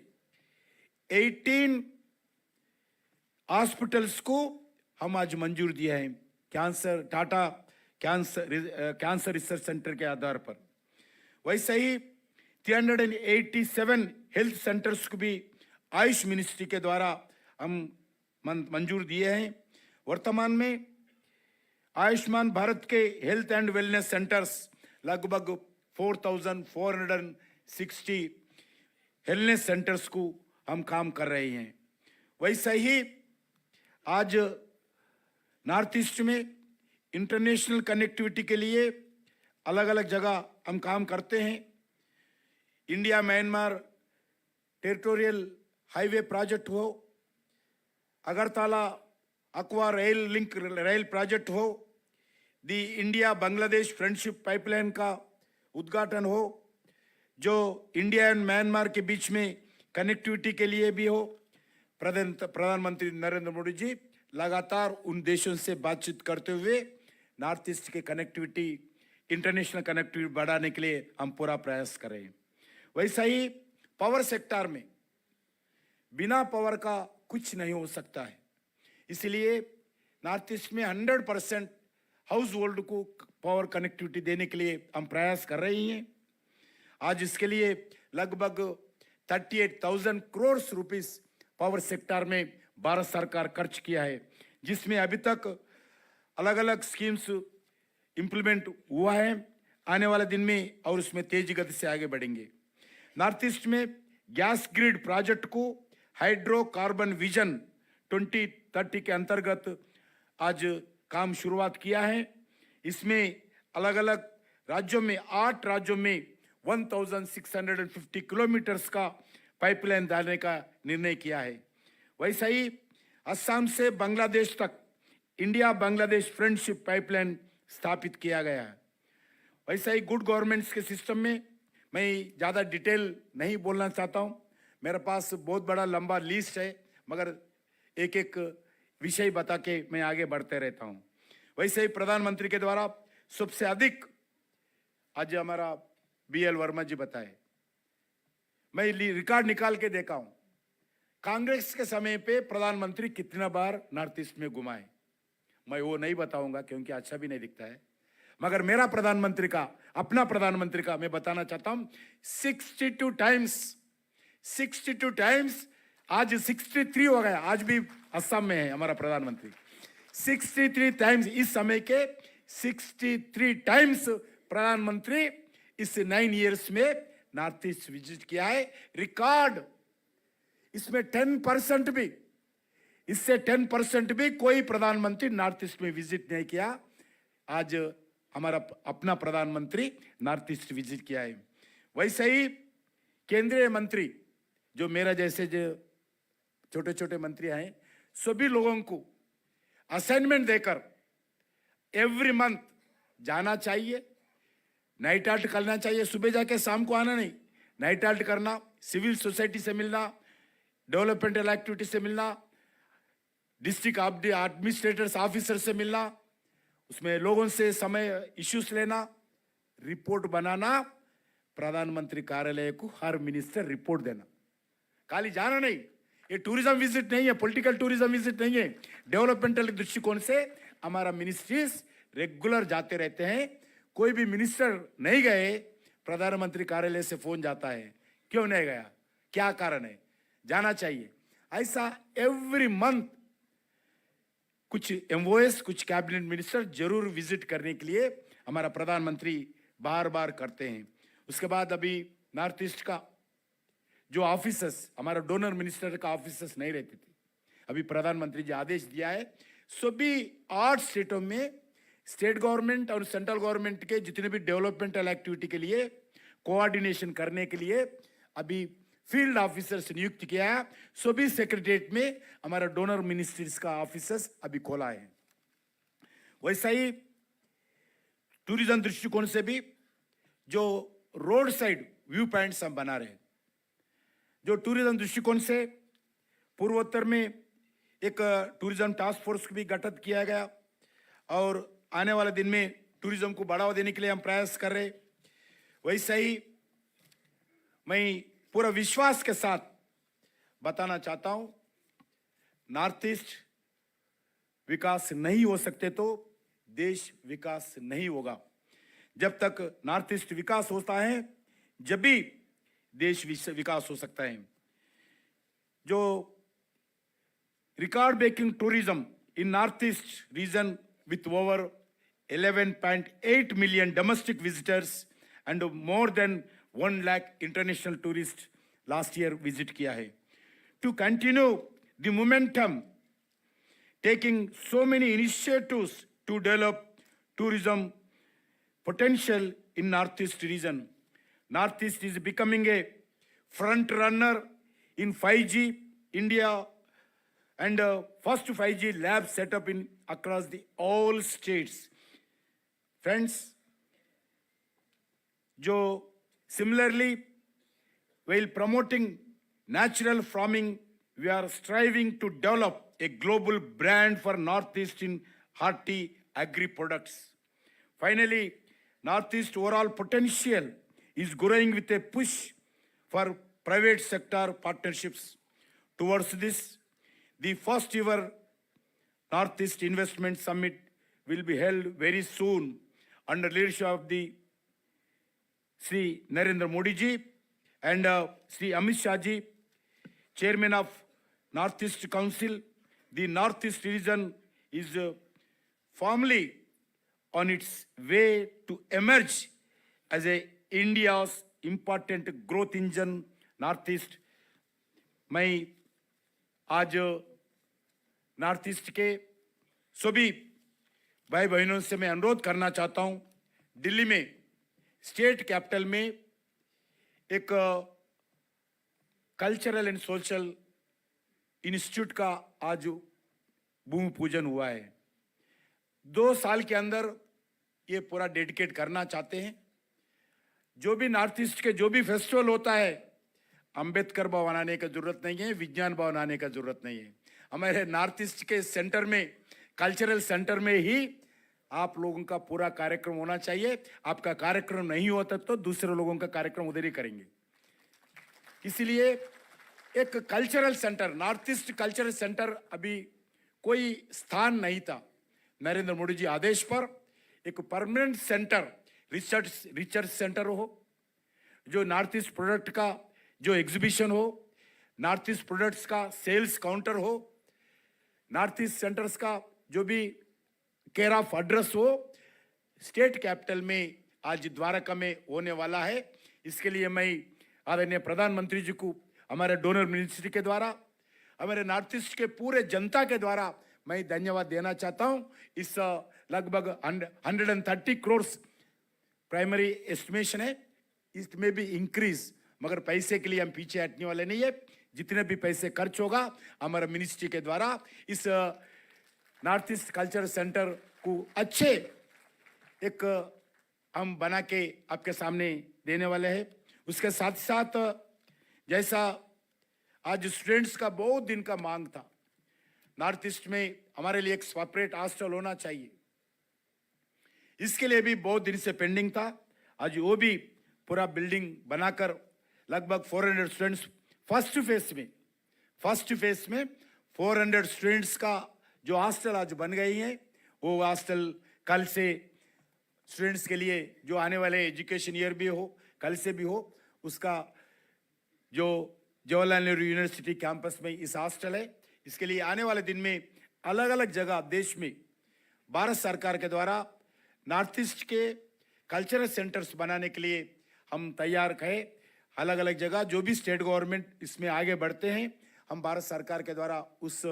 18 हॉस्पिटल्स को हम आज मंजूर दिया है टाटा कैंसर रिसर्च सेंटर के आधार पर। वैसे ही 387 हेल्थ सेंटर्स को भी आयुष मिनिस्ट्री के द्वारा हम मंजूर दिए हैं। वर्तमान में आयुष्मान भारत के हेल्थ एंड वेलनेस सेंटर्स लगभग 4,460 हेल्थनेस सेंटर्स को हम काम कर रहे हैं। वैसे ही आज नॉर्थ ईस्ट में इंटरनेशनल कनेक्टिविटी के लिए अलग अलग जगह हम काम करते हैं। India Myanmar territorial highway project हो, Agartala Akhaura rail link rail project हो, the India Bangladesh friendship pipeline का उद्घाटन हो, जो इंडिया एंड म्यांमार के बीच में कनेक्टिविटी के लिए भी हो। प्रधानमंत्री नरेंद्र मोदी जी लगातार उन देशों से बातचीत करते हुए नॉर्थ ईस्ट के कनेक्टिविटी, इंटरनेशनल कनेक्टिविटी बढ़ाने के लिए हम पूरा प्रयास कर रहे हैं। वैसा ही पावर सेक्टर में बिना पावर का कुछ नहीं हो सकता है, इसलिए नॉर्थ ईस्ट में 100% हाउस होल्ड को पावर कनेक्टिविटी देने के लिए हम प्रयास कर रहे हैं। आज इसके लिए लगभग 38,000 करोड़ रुपीस पावर सेक्टर में भारत सरकार खर्च किया है, जिसमें अभी तक अलग अलग स्कीम्स इंप्लीमेंट हुआ है। आने वाले दिन में और उसमें तेजी गति से आगे बढ़ेंगे। नॉर्थ ईस्ट में गैस ग्रिड प्रोजेक्ट को हाइड्रोकार्बन विजन 2030 के अंतर्गत आज काम शुरुआत किया है। इसमें अलग अलग राज्यों में 8 राज्यों में 1650 किलोमीटर्स का पाइपलाइन डालने का निर्णय किया है। वैसा ही असम से बांग्लादेश तक इंडिया बांग्लादेश फ्रेंडशिप पाइपलाइन स्थापित किया गया है। वैसा ही गुड गवर्नेंस के सिस्टम में मैं ज़्यादा डिटेल नहीं बोलना चाहता हूँ, मेरे पास बहुत बड़ा लंबा लिस्ट है, मगर एक एक विषय बता के मैं आगे बढ़ते रहता हूँ। वैसे ही प्रधानमंत्री के द्वारा सबसे अधिक, आज हमारा BL वर्मा जी बताए, मैं रिकॉर्ड निकाल के देखा हूँ, कांग्रेस के समय पे प्रधानमंत्री कितना बार नॉर्थ ईस्ट में घुमाए, मैं वो नहीं बताऊंगा क्योंकि अच्छा भी नहीं दिखता है, मगर मेरा प्रधानमंत्री का, अपना प्रधानमंत्री का मैं बताना चाहता हूं 62 टाइम्स, आज 63 हो गया, आज भी असम में है हमारा प्रधानमंत्री। 63 टाइम्स, इस समय के 63 टाइम्स प्रधानमंत्री इस 9 इयर्स में नॉर्थ ईस्ट विजिट किया है, रिकॉर्ड। इसमें 10% भी, इससे 10% भी कोई प्रधानमंत्री नॉर्थ ईस्ट में विजिट नहीं किया। आज हमारा अपना प्रधानमंत्री नॉर्थ ईस्ट विजिट किया है। वैसे ही केंद्रीय मंत्री जो मेरा जैसे जो छोटे छोटे मंत्री हैं, सभी लोगों को असाइनमेंट देकर एवरी मंथ जाना चाहिए, नाइट आउट करना चाहिए, सुबह जाके शाम को आना नहीं, नाइट आउट करना, सिविल सोसाइटी से मिलना, डेवलपमेंटल एक्टिविटी से मिलना, डिस्ट्रिक्ट एडमिनिस्ट्रेटर्स ऑफिसर से मिलना, उसमें लोगों से समय इश्यूज लेना, रिपोर्ट बनाना, प्रधानमंत्री कार्यालय को हर मिनिस्टर रिपोर्ट देना, खाली जाना नहीं। ये टूरिज्म विजिट नहीं है, पॉलिटिकल टूरिज्म विजिट नहीं है, डेवलपमेंटल दृष्टिकोण से हमारा मिनिस्ट्रीज रेगुलर जाते रहते हैं। कोई भी मिनिस्टर नहीं गए, प्रधानमंत्री कार्यालय से फोन जाता है, क्यों नहीं गया, क्या कारण है, जाना चाहिए। ऐसा एवरी मंथ कुछ MOS, कुछ कैबिनेट मिनिस्टर जरूर विजिट करने के लिए हमारा प्रधानमंत्री बार बार करते हैं। उसके बाद अभी नॉर्थ ईस्ट का जो ऑफिसर्स, हमारा डोनर मिनिस्टर का ऑफिसर्स नहीं रहते थे, अभी प्रधानमंत्री जी आदेश दिया है सभी 8 स्टेटों में स्टेट गवर्नमेंट और सेंट्रल गवर्नमेंट के जितने भी डेवलपमेंटल एक्टिविटी के लिए कोऑर्डिनेशन करने के लिए अभी फील्ड ऑफिसर्स नियुक्त किया है। सभी सेक्रेटरीट में हमारा डोनर मिनिस्ट्रीज का ऑफिसर्स अभी खोला है। वैसा ही टूरिज्म दृष्टिकोण से भी जो रोड साइड व्यू पॉइंट्स हम बना रहे हैं, जो टूरिज्म दृष्टिकोण से पूर्वोत्तर में एक टूरिज्म टास्क फोर्स भी गठित किया गया और आने वाले दिन में टूरिज्म को बढ़ावा देने के लिए हम प्रयास कर रहे। वैसा ही मैं पूरा विश्वास के साथ बताना चाहता हूं, नॉर्थ ईस्ट विकास नहीं हो सकते तो देश विकास नहीं होगा। जब तक नॉर्थ ईस्ट विकास होता है जब भी देश विकास हो सकता है। जो record breaking tourism in north east region with over 11.8 million domestic visitors and more than 1 lakh international tourists last year visit किया है। To continue the momentum, taking so many initiatives to develop tourism potential in Northeast region. Northeast is becoming a front runner in 5G India and first 5G lab set up in across the all states. Friends, जो similarly while promoting natural farming, we are striving to develop a global brand for Northeast in hearty agri products. Finally, Northeast overall potential is growing with a push for private sector partnerships. Towards this, the first ever Northeast Investment Summit will be held very soon under leadership of the Sri Narendra Modi ji and Sri Amit Shah ji, Chairman of Northeast Council. The Northeast region is firmly on its way to emerge as a India's important growth engine. Northeast, मैं आज north east के सभी भाई बहनों से मैं अनुरोध करना चाहता हूं, दिल्ली में स्टेट कैपिटल में एक कल्चरल एंड सोशल इंस्टीट्यूट का आज भूमि पूजन हुआ है। 2 साल के अंदर ये पूरा डेडिकेट करना चाहते हैं। जो भी नॉर्थ ईस्ट के जो भी फेस्टिवल होता है, अंबेडकर भवन बनाने का जरूरत नहीं है, विज्ञान भवन बनाने का जरूरत नहीं है। हमारे नॉर्थ ईस्ट के सेंटर में, कल्चरल सेंटर में ही आप लोगों का पूरा कार्यक्रम होना चाहिए। आपका कार्यक्रम नहीं होता तो दूसरे लोगों का कार्यक्रम उधर ही करेंगे। इसलिए एक cultural centre, north east cultural centre अभी कोई स्थान नहीं था। नरेंद्र मोदी जी आदेश पर एक परमानेंट सेंटर, रिसर्च सेंटर हो, जो नॉर्थ ईस्ट प्रोडक्ट का जो एग्जीबिशन हो, नॉर्थ ईस्ट प्रोडक्ट्स का सेल्स काउंटर हो, नॉर्थ ईस्ट सेंटर्स का जो भी केयर ऑफ एड्रेस हो, स्टेट कैपिटल में आज द्वारका में होने वाला है। इसके लिए मैं आदरणीय प्रधानमंत्री जी को हमारे डोनर मिनिस्ट्री के द्वारा, हमारे नॉर्थ ईस्ट के पूरे जनता के द्वारा मैं धन्यवाद देना चाहता हूं। इस लगभग 130 करोड़ प्राइमरी एस्टिमेशन है, इसमें भी इंक्रीज, मगर पैसे के लिए हम पीछे हटने वाले नहीं है। जितने भी पैसे खर्च होगा हमारे मिनिस्ट्री के द्वारा इस नॉर्थ ईस्ट कल्चरल सेंटर को अच्छे एक हम बना के आपके सामने देने वाले हैं। उसके साथ साथ जैसा आज स्टूडेंट्स का बहुत दिन का मांग था, नॉर्थ ईस्ट में हमारे लिए एक सेपरेट हॉस्टल होना चाहिए, इसके लिए भी बहुत दिन से पेंडिंग था। आज वो भी पूरा बिल्डिंग बनाकर लगभग 400 स्टूडेंट्स फर्स्ट फेज में 400 स्टूडेंट्स का जो हॉस्टल आज बन गई है, वो हॉस्टल कल से स्टूडेंट्स के लिए जो आने वाले एजुकेशन ईयर भी हो, कल से भी हो, उसका जो जवाहरलाल नेहरू यूनिवर्सिटी कैंपस में इस हॉस्टल है। इसके लिए आने वाले दिन में अलग अलग जगह देश में भारत सरकार के द्वारा नॉर्थ ईस्ट के कल्चरल सेंटर्स बनाने के लिए हम तैयार हैं। अलग अलग जगह जो भी स्टेट गवर्नमेंट इसमें आगे बढ़ते हैं, हम भारत सरकार के द्वारा उस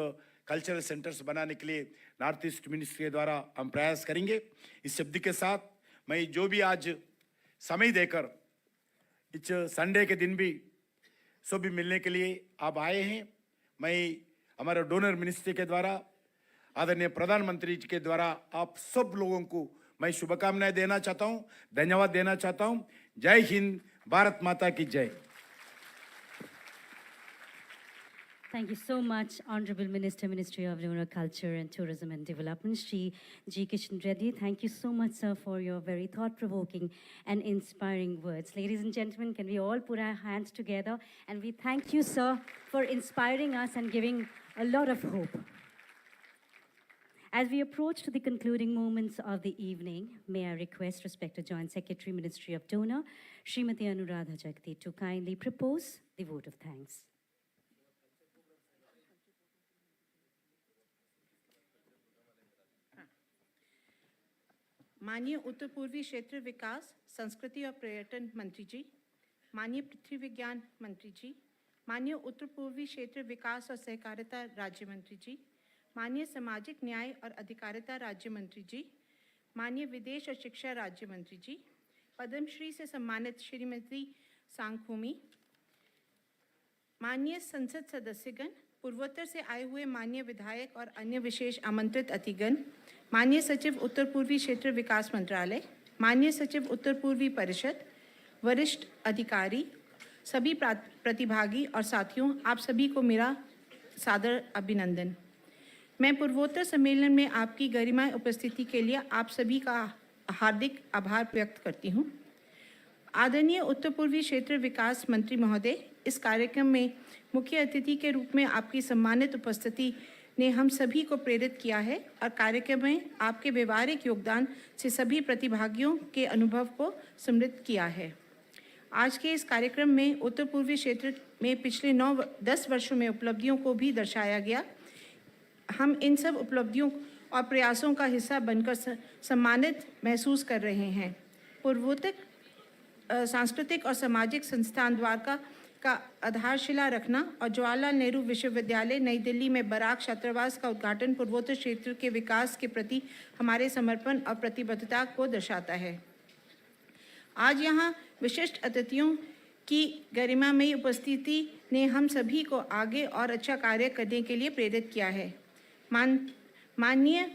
कल्चरल सेंटर्स बनाने के लिए नॉर्थ ईस्ट मिनिस्ट्री के द्वारा हम प्रयास करेंगे। इस शब्द के साथ मैं जो भी आज समय देकर इस संडे के दिन भी सभी मिलने के लिए आप आए हैं, मैं हमारे डोनर मिनिस्ट्री के द्वारा, आदरणीय प्रधानमंत्री जी के द्वारा आप सब लोगों को मैं शुभकामनाएं देना चाहता हूं, धन्यवाद देना चाहता हूं। जय हिंद, भारत माता की जय। Thank you so much, Honorable Minister, Ministry of Rural Culture and Tourism and Development, Shri G. Kishan Reddy. Thank you so much, sir, for your very thought-provoking and inspiring words. Ladies and gentlemen, can we all put our hands together and we thank you, sir, for inspiring us and giving a lot of hope. As we approach to the concluding moments of the evening, may I request respected Joint Secretary, Ministry of Donor, Srimati Anuradha Jagti, to kindly propose the vote of thanks. माननीय उत्तर पूर्वी क्षेत्र विकास, संस्कृति और पर्यटन मंत्री जी, माननीय पृथ्वी विज्ञान मंत्री जी, माननीय उत्तर पूर्वी क्षेत्र विकास और सहकारिता राज्य मंत्री जी, माननीय सामाजिक न्याय और अधिकारिता राज्य मंत्री जी, माननीय विदेश और शिक्षा राज्य मंत्री जी, पद्मश्री से सम्मानित श्रीमती सांगखुमी, माननीय संसद सदस्यगण, पूर्वोत्तर से आए हुए माननीय विधायक और अन्य विशेष आमंत्रित अतिथिगण, माननीय सचिव उत्तर पूर्वी क्षेत्र विकास मंत्रालय, माननीय सचिव उत्तर पूर्वी परिषद, वरिष्ठ अधिकारी, सभी प्रतिभागी और साथियों, आप सभी को मेरा सादर अभिनंदन। मैं पूर्वोत्तर सम्मेलन में आपकी गरिमामय उपस्थिति के लिए आप सभी का हार्दिक आभार व्यक्त करती हूँ। आदरणीय उत्तर पूर्वी क्षेत्र विकास मंत्री महोदय, इस कार्यक्रम में मुख्य अतिथि के रूप में आपकी सम्मानित उपस्थिति ने हम सभी को प्रेरित किया है और कार्यक्रम में आपके व्यवहारिक योगदान से सभी प्रतिभागियों के अनुभव को समृद्ध किया है। आज के इस कार्यक्रम में उत्तर पूर्वी क्षेत्र में पिछले 9-10 वर्षों में उपलब्धियों को भी दर्शाया गया। हम इन सब उपलब्धियों और प्रयासों का हिस्सा बनकर सम्मानित महसूस कर रहे हैं। पूर्वोत्तर सांस्कृतिक और सामाजिक संस्थान द्वारका का आधारशिला रखना और जवाहरलाल नेहरू विश्वविद्यालय नई दिल्ली में बराक छात्रावास का उद्घाटन पूर्वोत्तर क्षेत्र के विकास के प्रति हमारे समर्पण और प्रतिबद्धता को दर्शाता है। आज यहाँ विशिष्ट अतिथियों की गरिमामयी उपस्थिति ने हम सभी को आगे और अच्छा कार्य करने के लिए प्रेरित किया है। माननीय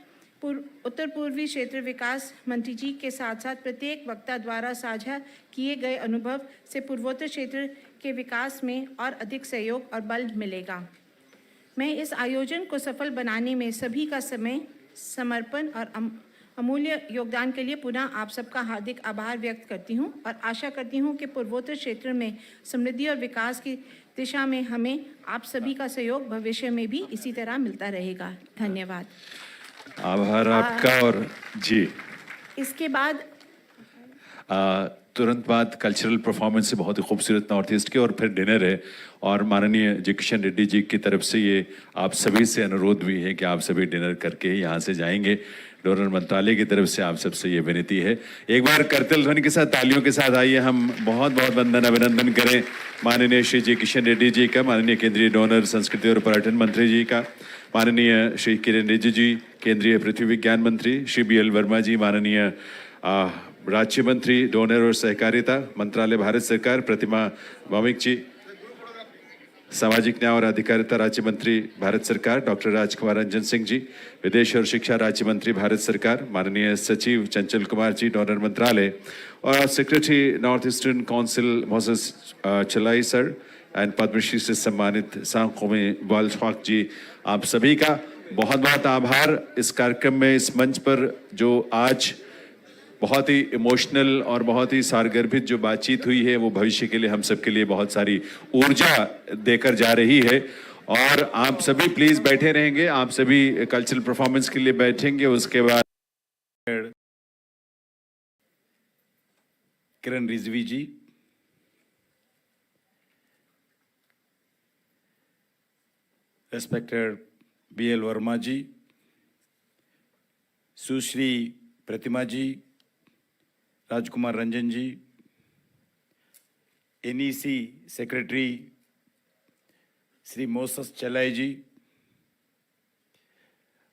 उत्तर पूर्वी क्षेत्र विकास मंत्री जी के साथ साथ प्रत्येक वक्ता द्वारा साझा किए गए अनुभव से पूर्वोत्तर क्षेत्र के विकास में और अधिक सहयोग और बल मिलेगा। मैं इस आयोजन को सफल बनाने में सभी का समय, समर्पण और अमूल्य योगदान के लिए पुनः आप सबका हार्दिक आभार व्यक्त करती हूं और आशा करती हूं कि पूर्वोत्तर क्षेत्र में समृद्धि और विकास की दिशा में हमें आप सभी का सहयोग भविष्य में भी इसी तरह मिलता रहेगा। धन्यवाद। आभार आपका। और जी इसके बाद तुरंत बाद कल्चरल परफॉर्मेंस से बहुत ही खूबसूरत नॉर्थ ईस्ट के, और फिर डिनर है। और माननीय जी किशन रेड्डी जी की तरफ से ये आप सभी से अनुरोध भी है कि आप सभी डिनर करके ही यहाँ से जाएंगे। डोनर मंत्रालय की तरफ से आप सबसे ये विनती है। एक बार करतल ध्वनि के साथ, तालियों के साथ आइए हम बहुत बहुत अभिनंदन करें माननीय श्री जी किशन रेड्डी जी का, माननीय केंद्रीय डोनर संस्कृति और पर्यटन मंत्री जी का, माननीय श्री किरण रिजिजू जी केंद्रीय पृथ्वी विज्ञान मंत्री, श्री BL वर्मा जी माननीय राज्य मंत्री डोनर और सहकारिता मंत्रालय भारत सरकार, प्रतिमा भौमिक जी सामाजिक न्याय और अधिकारिता राज्य मंत्री भारत सरकार, डॉक्टर राजकुमार रंजन सिंह जी विदेश और शिक्षा राज्य मंत्री भारत सरकार, माननीय सचिव चंचल कुमार जी डोनर मंत्रालय, और secretary north eastern council Moses चलाई सर एंड पद्मश्री से सम्मानित सांकोमी बालस्वाक जी, आप सभी का बहुत बहुत आभार। इस कार्यक्रम में, इस मंच पर जो आज बहुत ही इमोशनल और बहुत ही सारगर्भित जो बातचीत हुई है, वो भविष्य के लिए हम सबके लिए बहुत सारी ऊर्जा देकर जा रही है। और आप सभी प्लीज बैठे रहेंगे, आप सभी कल्चरल परफॉर्मेंस के लिए बैठेंगे। उसके बाद Kiran Rizvi ji, respected BL Verma ji, Sushri Pratima ji, Rajkumar Ranjan ji, NEC secretary Shri Moses Chalai ji,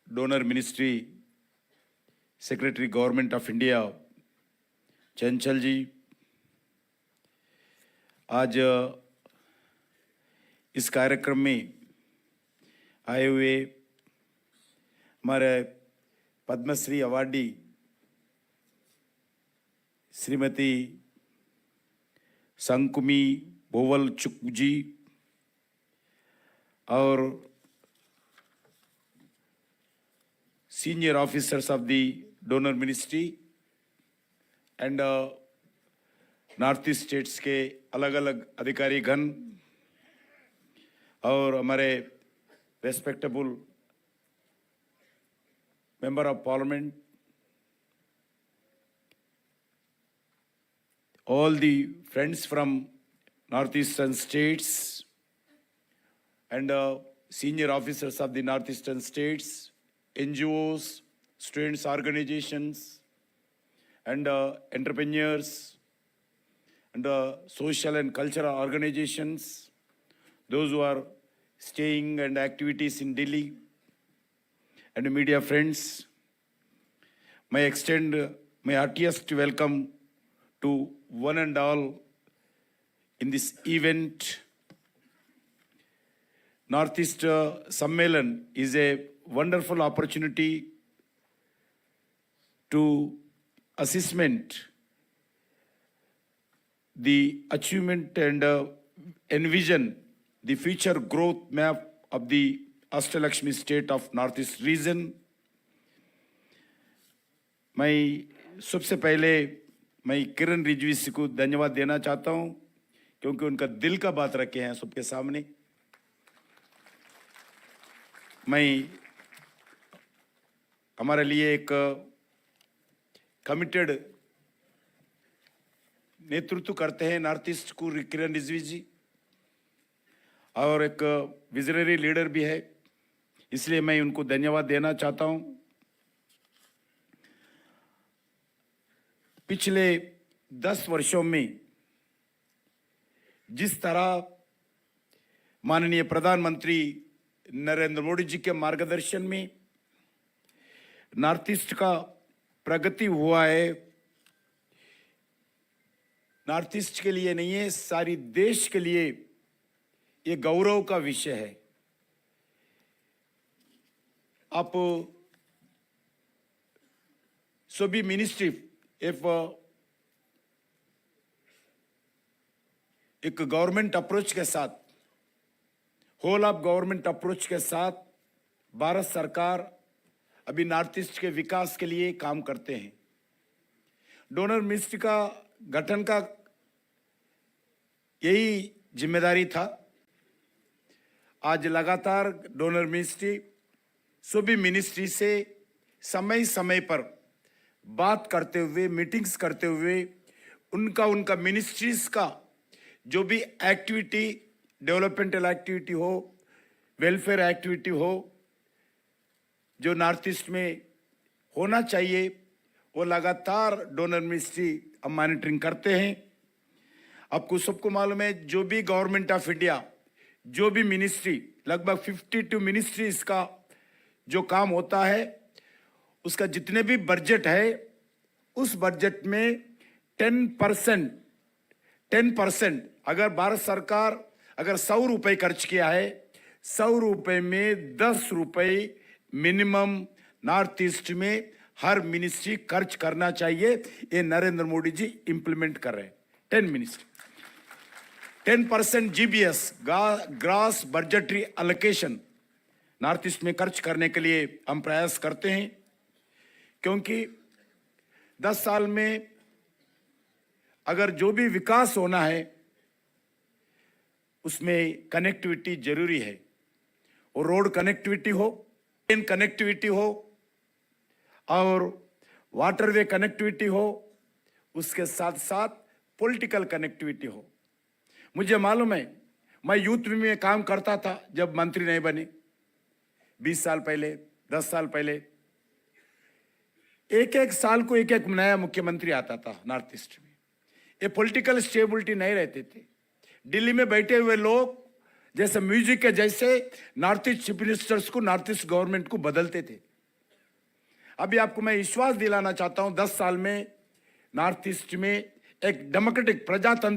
DoNER ministry secretary government of India Chanchal ji, आज इस कार्यक्रम में आए हुए हमारे पद्मश्री अवार्डी श्रीमती संकुमी बोवल चुक जी और senior officers of the DoNER ministry and north east states के अलग अलग अधिकारी गण और हमारे respectable member of parliament, all the friends from northeastern states and senior officers of the northeastern states, NGOs, students organizations and entrepreneurs and social and cultural organizations, those who are staying and activities in Delhi, and media friends, may extend my heartiest welcome to one and all in this event. Northeast Sammelan is a wonderful opportunity to assessment the achievement and envision the future growth map of the Ashtalakshmi state of Northeast region. मैं सबसे पहले मैं किरण रिजवी को धन्यवाद देना चाहता हूं क्योंकि उनका दिल का बात रखे हैं सबके सामने। मैं हमारे लिए एक कमिटेड नेतृत्व करते हैं नॉर्थ ईस्ट को किरण रिजवी जी, और एक विजनरी लीडर भी है, इसलिए मैं उनको धन्यवाद देना चाहता हूं। पिछले 10 वर्षों में जिस तरह माननीय प्रधानमंत्री नरेंद्र मोदी जी के मार्गदर्शन में नॉर्थ ईस्ट का प्रगति हुआ है, नॉर्थ ईस्ट के लिए नहीं है, सारी देश के लिए ये गौरव का विषय है। आप सभी मिनिस्ट्री एक गवर्नमेंट अप्रोच के साथ, होल ऑफ गवर्नमेंट अप्रोच के साथ भारत सरकार अभी नॉर्थ ईस्ट के विकास के लिए काम करते हैं। डोनर मिनिस्ट्री का गठन का यही जिम्मेदारी था। आज लगातार डोनर मिनिस्ट्री सभी मिनिस्ट्री से समय समय पर बात करते हुए, मीटिंग्स करते हुए उनका मिनिस्ट्रीज का जो भी एक्टिविटी, डेवलपमेंटल एक्टिविटी हो, वेलफेयर एक्टिविटी हो, जो नॉर्थ ईस्ट में होना चाहिए, वो लगातार डोनर मिनिस्ट्री अब मॉनिटरिंग करते हैं। आपको सबको मालूम है, जो भी गवर्नमेंट ऑफ इंडिया, जो भी मिनिस्ट्री, लगभग 52 मिनिस्ट्रीज का जो काम होता है, उसका जितने भी बजट है, उस बजट में 10% अगर भारत सरकार अगर 100 रुपए खर्च किया है, 100 रुपए में 10 रुपए मिनिमम नॉर्थ ईस्ट में हर मिनिस्ट्री खर्च करना चाहिए। ये नरेंद्र मोदी जी इंप्लीमेंट कर रहे हैं। 10% GBS, grass budgetary allocation, north east में खर्च करने के लिए हम प्रयास करते हैं, क्योंकि 10 साल में अगर जो भी विकास होना है उसमें कनेक्टिविटी जरूरी है। और रोड कनेक्टिविटी हो, ट्रेन कनेक्टिविटी हो और वाटरवे कनेक्टिविटी हो, उसके साथ साथ पॉलिटिकल कनेक्टिविटी हो। मुझे मालूम है, मैं यूथ में काम करता था जब मंत्री नहीं बने, 20 साल पहले, 10 साल पहले। एक साल को एक नया मुख्यमंत्री आता था नॉर्थ ईस्ट में। ये पॉलिटिकल स्टेबिलिटी नहीं रहते थे। दिल्ली में बैठे हुए लोग जैसे म्यूजिक के जैसे नॉर्थ ईस्ट चीफ मिनिस्टर्स को, नॉर्थ ईस्ट गवर्नमेंट को बदलते थे। अभी आपको मैं विश्वास दिलाना चाहता हूं, 10 साल में नॉर्थ ईस्ट में एक डेमोक्रेटिक प्रजातंत्र